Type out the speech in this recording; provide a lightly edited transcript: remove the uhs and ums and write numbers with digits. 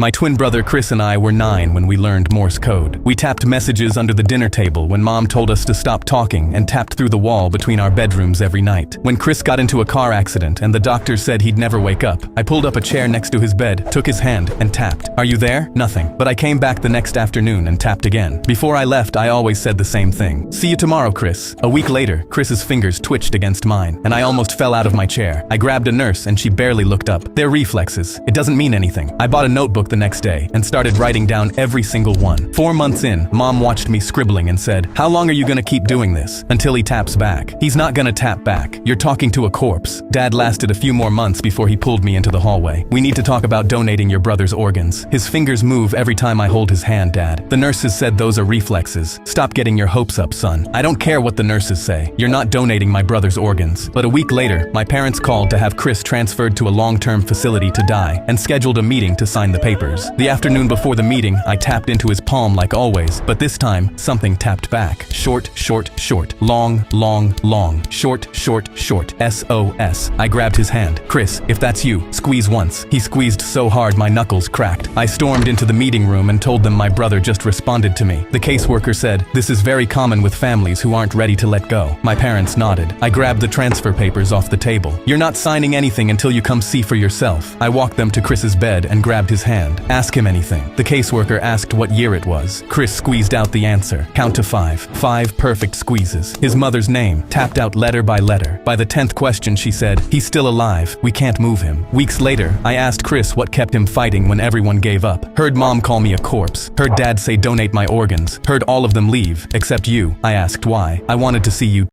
My twin brother Chris and I were 9 when we learned Morse code. We tapped messages under the dinner table when Mom told us to stop talking and tapped through the wall between our bedrooms every night. When Chris got into a car accident and the doctor said he'd never wake up, I pulled up a chair next to his bed, took his hand, and tapped. "Are you there?" Nothing. But I came back the next afternoon and tapped again. Before I left, I always said the same thing. "See you tomorrow, Chris." A week later, Chris's fingers twitched against mine, and I almost fell out of my chair. I grabbed a nurse and she barely looked up. They're reflexes. It doesn't mean anything. I bought a notebook the next day and started writing down every single one. 4 months in, Mom watched me scribbling and said, "How long are you gonna keep doing this? Until he taps back." He's not gonna tap back. You're talking to a corpse. Dad lasted a few more months before he pulled me into the hallway. "We need to talk about donating your brother's organs. His fingers move every time I hold his hand, Dad. The nurses said those are reflexes. Stop getting your hopes up, son." I don't care what the nurses say. You're not donating my brother's organs. But a week later, my parents called to have Chris transferred to a long-term facility to die and scheduled a meeting to sign the papers. The afternoon before the meeting, I tapped into his palm like always, but this time, something tapped back. Short, short, short. Long, long, long. Short, short, short. SOS. I grabbed his hand. "Chris, if that's you, squeeze once." He squeezed so hard my knuckles cracked. I stormed into the meeting room and told them my brother just responded to me. The caseworker said, "This is very common with families who aren't ready to let go." My parents nodded. I grabbed the transfer papers off the table. "You're not signing anything until you come see for yourself." I walked them to Chris's bed and grabbed his hand. "Ask him anything." The caseworker asked what year it was. Chris squeezed out the answer. Count to 5. 5 perfect squeezes. His mother's name, tapped out letter by letter. By the 10th question she said, "He's still alive. We can't move him." Weeks later, I asked Chris what kept him fighting when everyone gave up. Heard Mom call me a corpse. Heard Dad say donate my organs. Heard all of them leave, except you. I asked why. "I wanted to see you